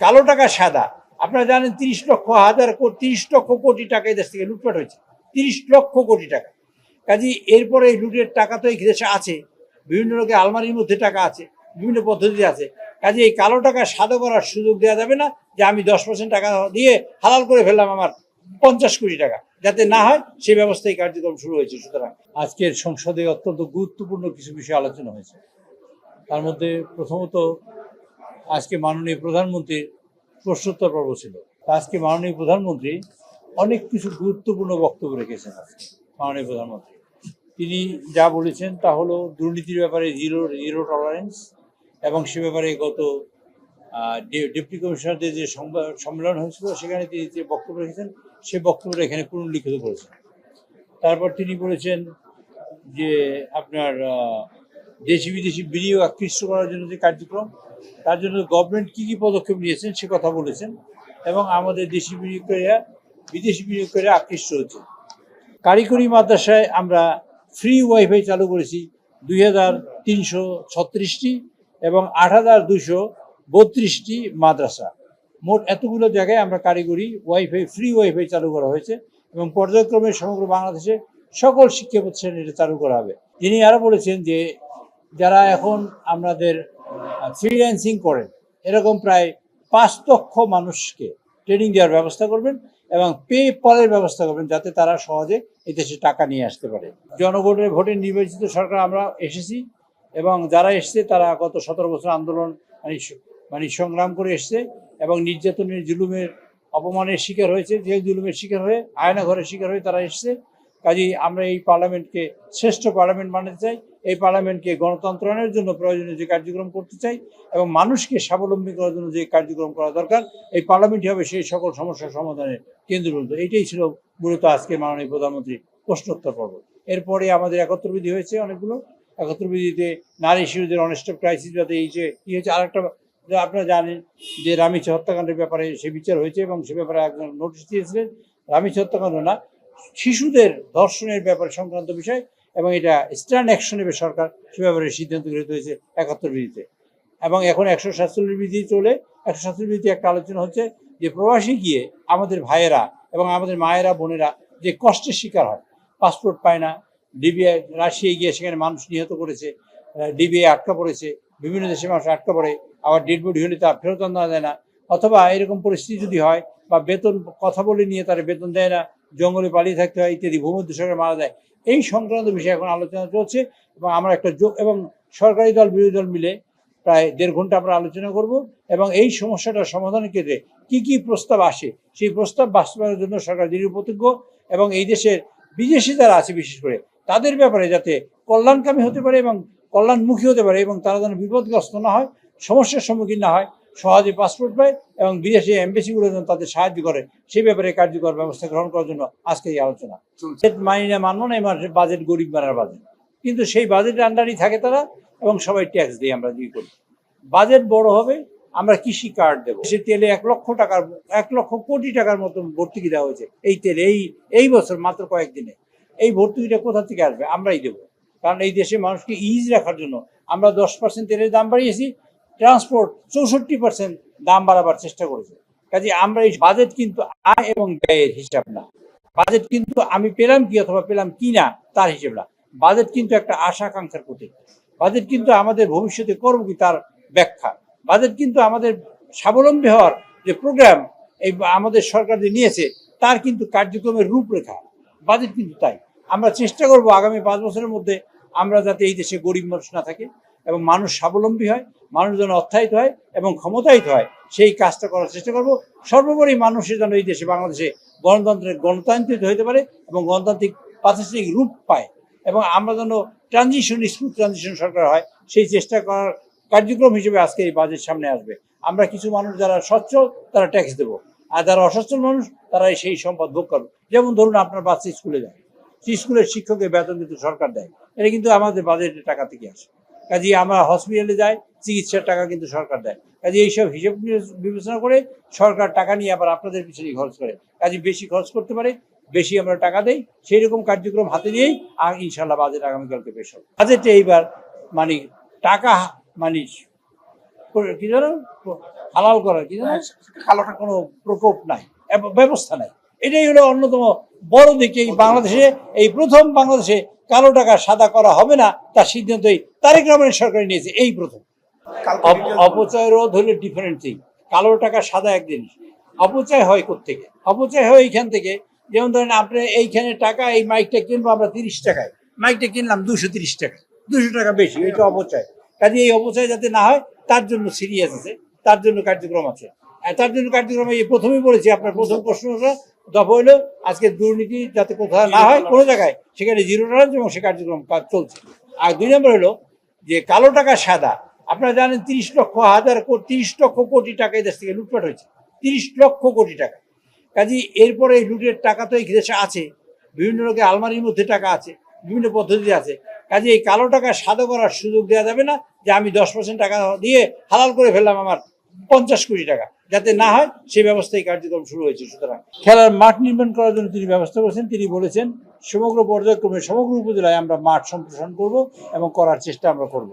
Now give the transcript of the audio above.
কালো টাকা সাদা। আপনারা জানেন 30 লক্ষ টাকা এই দেশ থেকে লুটপাট হয়েছে, 30 লক্ষ টাকা। কাজে এরপরে এই লুটের টাকা তো এই দেশে আছে, বিভিন্ন লোকের আলমারির মধ্যে টাকা আছে, বিভিন্ন পদ্ধতি আছে। কাজে এই কালো টাকা সাদা করার সুযোগ দেওয়া যাবে না যে আমি 10% টাকা দিয়ে হালাল করে ফেললাম আমার 50 কোটি টাকা, যাতে না হয় সেই ব্যবস্থায় কার্যক্রম শুরু হয়েছে। সুতরাং আজকের সংসদে অত্যন্ত গুরুত্বপূর্ণ কিছু বিষয় আলোচনা হয়েছে। তার মধ্যে প্রথমত আজকে মাননীয় প্রধানমন্ত্রীর প্রশ্নোত্তর পর্ব ছিল। আজকে মাননীয় প্রধানমন্ত্রী অনেক কিছু গুরুত্বপূর্ণ বক্তব্য রেখেছেন। আজকে মাননীয় প্রধানমন্ত্রী তিনি যা বলেছেন তা হলো দুর্নীতির ব্যাপারে জিরো টলারেন্স, এবং সে ব্যাপারে গত ডেপুটি কমিশনারদের যে সম্মেলন হয়েছিল সেখানে তিনি যে বক্তব্য রেখেছেন সেই বক্তব্যটা এখানে পুনর্লিখিত করেছেন। তারপর তিনি বলেছেন যে আপনার দেশি বিদেশি বিনিয়োগ আকৃষ্ট করার জন্য যে কার্যক্রম, তার জন্য গভর্নমেন্ট কী কী পদক্ষেপ নিয়েছেন সে কথা বলেছেন, এবং আমাদের দেশি বিনিয়োগকারীরা বিদেশি বিনিয়োগকারীরা আকৃষ্ট হচ্ছে। কারিগরি মাদ্রাসায় আমরা ফ্রি ওয়াইফাই চালু করেছি 2336টি এবং 8232টি মাদ্রাসা, মোট এতগুলো জায়গায় আমরা কারিগরি ওয়াইফাই ফ্রি ওয়াইফাই চালু করা হয়েছে, এবং পর্যায়ক্রমে সমগ্র বাংলাদেশে সকল শিক্ষা প্রতিষ্ঠানে এটা চালু করা হবে। তিনি আরও বলেছেন যে যারা এখন আমাদের ফ্রিল্যান্সিং করেন এরকম প্রায় 5 লক্ষ মানুষকে ট্রেনিং দেওয়ার ব্যবস্থা করবেন এবং পেপ্যালের ব্যবস্থা করবেন, যাতে তারা সহজে এই দেশে টাকা নিয়ে আসতে পারে। জনগণের ভোটে নির্বাচিত সরকার আমরা এসেছি, এবং যারা এসছে তারা গত 17 বছর আন্দোলন সংগ্রাম করে এসছে, এবং নির্যাতনের জুলুমের অপমানের শিকার হয়েছে, যে জুলুমের শিকার হয়ে আয়নাঘরের শিকার হয়ে তারা এসছে। কাজেই আমরা এই পার্লামেন্টকে শ্রেষ্ঠ পার্লামেন্ট বানাতে চাই, এই পার্লামেন্টকে গণতন্ত্রায়নের জন্য প্রয়োজনীয় যে কার্যক্রম করতে চাই, এবং মানুষকে স্বাবলম্বী করার জন্য যে কার্যক্রম করা দরকার, এই পার্লামেন্টই হবে সেই সকল সমস্যার সমাধানের কেন্দ্রবিন্দু। এইটাই ছিল মূলত আজকে মাননীয় প্রধানমন্ত্রী প্রশ্নোত্তর পর্ব। এরপরে আমাদের 71 বিধি হয়েছে অনেকগুলো। 71 বিধিতে নারী শিশুদের অনেস্ট ক্রাইসিস, যাতে এই যে কী হয়েছে, আরেকটা আপনারা জানেন যে রামিচা হত্যাকাণ্ডের ব্যাপারে সে বিচার হয়েছে, এবং সে ব্যাপারে একজন নোটিশ দিয়েছিলেন। রামিচা হত্যাকাণ্ড না, শিশুদের ধর্ষণের ব্যাপারে সংক্রান্ত বিষয়, এবং এটা স্ট্যান্ড অ্যাকশন নেবে সরকার, সে ব্যাপারে সিদ্ধান্ত গৃহীত হয়েছে 71 বিধিতে। এবং এখন 147 বিধি চলে। 147 বিধিতে একটা আলোচনা হচ্ছে যে প্রবাসী গিয়ে আমাদের ভাইয়েরা এবং আমাদের মায়েরা বোনেরা যে কষ্টের শিকার হয়, পাসপোর্ট পায় না, লিবিয়ায় রাশিয়ায় গিয়ে সেখানে মানুষ নিহত করেছে, লিবিয়ায় আটকা পড়েছে, বিভিন্ন দেশে মানুষ আটকা পড়ে, আবার ডেড বডি হলে তা ফেরত আনা যায় না, অথবা এরকম পরিস্থিতি যদি হয় বা বেতন কথা বলে নিয়ে তারা বেতন দেয় না, জঙ্গলে পালিয়ে থাকতে হয় ইত্যাদি, ভূমধ্যসাগরে মারা যায়, এই সংক্রান্ত বিষয়ে এখন আলোচনা চলছে। এবং আমরা একটা এবং সরকারি দল বিরোধী দল মিলে প্রায় 1.5 ঘন্টা আমরা আলোচনা করব, এবং এই সমস্যাটার সমাধানের ক্ষেত্রে কী কী প্রস্তাব আসে সেই প্রস্তাব বাস্তবায়নের জন্য সরকার দৃঢ় প্রতিজ্ঞ, এবং এই দেশের বিদেশি যারা আছে বিশেষ করে তাদের ব্যাপারে যাতে কল্যাণকামী হতে পারে এবং কল্যাণমুখী হতে পারে, এবং তারা যেন বিপদগ্রস্ত না হয়, সমস্যার সম্মুখীন না হয়, সহজে পাসপোর্ট পায়, এবং বিদেশি এমবেসিগুলো যেন তাদের সাহায্য করে, সেই ব্যাপারে কার্যকর ব্যবস্থা গ্রহণ করার জন্য আজকে এই আলোচনা। মানি না মানবো না, এই মাসের বাজেট গরিব মারার বাজেট, কিন্তু সেই বাজেটের আন্ডারই থাকে তারা, এবং সবাই ট্যাক্স দিয়ে আমরা দিয়ে করি। বাজেট বড় হবে, আমরা কৃষি কার্ড দেবো, সে তেলে 1 লক্ষ কোটি টাকার মতো ভর্তুকি দেওয়া হয়েছে এই তেলে, এই বছর মাত্র কয়েকদিনে। এই ভর্তুকিটা কোথা থেকে আসবে? আমরাই দেবো, কারণ এই দেশে মানুষকে ইজ রাখার জন্য আমরা 10% তেলের দাম বাড়িয়েছি, ট্রান্সপোর্ট 64% দাম বাড়াবার চেষ্টা করেছে। কাজে আমরা এই বাজেট কিন্তু আয় এবং ব্যয়ের হিসাব না, বাজেট কিন্তু আমি পেলাম কি অথবা পেলাম কি না তার হিসেব না, বাজেট কিন্তু একটা আশা আকাঙ্ক্ষার প্রতীক, বাজেট কিন্তু আমাদের ভবিষ্যতে করব কি তার ব্যাখ্যা, বাজেট কিন্তু আমাদের স্বাবলম্বী হওয়ার যে প্রোগ্রাম এই আমাদের সরকার যে নিয়েছে তার কিন্তু কার্যক্রমের রূপরেখা, বাজেট কিন্তু তাই। আমরা চেষ্টা করব আগামী 5 বছরের মধ্যে আমরা যাতে এই দেশে গরিব মানুষ না থাকে, এবং মানুষ স্বাবলম্বী হয়, মানুষ যেন অর্থায়িত হয় এবং ক্ষমতায়িত হয়, সেই কাজটা করার চেষ্টা করব। সর্বোপরি মানুষের যেন এই দেশে বাংলাদেশে গণতান্ত্রিক হতে পারে এবং গণতান্ত্রিক প্রাতিষ্ঠানিক রূপ পায়, এবং আমরা যেন স্মুথ ট্রানজিশন সরকার হয়, সেই চেষ্টা করার কার্যক্রম হিসেবে আজকে এই বাজেট সামনে আসবে। আমরা কিছু মানুষ যারা সচ্ছল তারা ট্যাক্স দেবো, আর যারা অসচ্ছল মানুষ তারা সেই সম্পদ ভোগ করবে। যেমন ধরুন আপনার বাচ্চা স্কুলে যায়, সেই স্কুলের শিক্ষকের বেতন কিন্তু সরকার দেয়, এটা কিন্তু আমাদের বাজেটের টাকা থেকে আসে। কাজে আমরা হসপিটালে যাই, চিকিৎসার টাকা কিন্তু সরকার দেয়। কাজে এইসব হিসেব বিবেচনা করে সরকার টাকা নিয়ে আবার আপনাদের পিছনে খরচ করে, কাজে বেশি খরচ করতে পারে, বেশি আমরা টাকা দেই, সেই রকম কার্যক্রম হাতে নিয়েই আর ইনশাল্লাহ বাজেট আগামীকালকে পেশ হবে। বাজেটে এইবার টাকা কি জানো হালাল করার কিন্তু কালোটা কোনো প্রকোপ নাই, ব্যবস্থা নাই। এটাই হলো অন্যতম বড় দিক। এই বাংলাদেশে এই প্রথম বাংলাদেশে কালো টাকা সাদা করা হবে না তার সিদ্ধান্তই তারেক রহমানের সরকার নিয়েছে, এই প্রথম। অপচয় রোধ হলে ডিফারেন্ট থিং। কালো টাকা সাদা এক জিনিস, অপচয় হয় কোত্থেকে? অপচয় হয় এইখান থেকে, যেমন ধরেন আপনি এইখানে টাকা, এই মাইকটা কিনবো আমরা 30 টাকায়, মাইকটা কিনলাম 230 টাকা, 200 টাকা বেশি, এটা অপচয়। কাজে এই অপচয় যাতে না হয় তার জন্য সিরিয়াস আছে, তার জন্য কার্যক্রম আছে। তার জন্য কার্যক্রম এই প্রথমেই বলেছি, আপনার প্রথম প্রশ্নটা দফা হলো আজকে দুর্নীতি যাতে কোথাও না হয় কোনো জায়গায়, সেখানে জিরো টলারেন্স এবং সে কার্যক্রম কাজ চলছে। আর 2 নম্বর হলো যে কালো টাকা সাদা। আপনারা জানেন 30 লক্ষ কোটি টাকা এই দেশ থেকে লুটপাট হয়েছে, 30 লক্ষ কোটি টাকা। কাজে এরপরে এই লুটের টাকা তো এই দেশে আছে, বিভিন্ন লোকের আলমারির মধ্যে টাকা আছে, বিভিন্ন পদ্ধতি আছে। কাজে এই কালো টাকা সাদা করার সুযোগ দেওয়া যাবে না যে আমি 10% টাকা দিয়ে হালাল করে ফেললাম আমার 50 কোটি টাকা, যাতে না হয় সেই ব্যবস্থায় কার্যক্রম শুরু হয়েছে। সুতরাং খেলার মাঠ নির্মাণ করার জন্য তিনি ব্যবস্থা করেছেন। তিনি বলেছেন সমগ্র পর্যায়ক্রমে সমগ্র উপজেলায় আমরা মাঠ সম্প্রসারণ করব এবং করার চেষ্টা আমরা করব।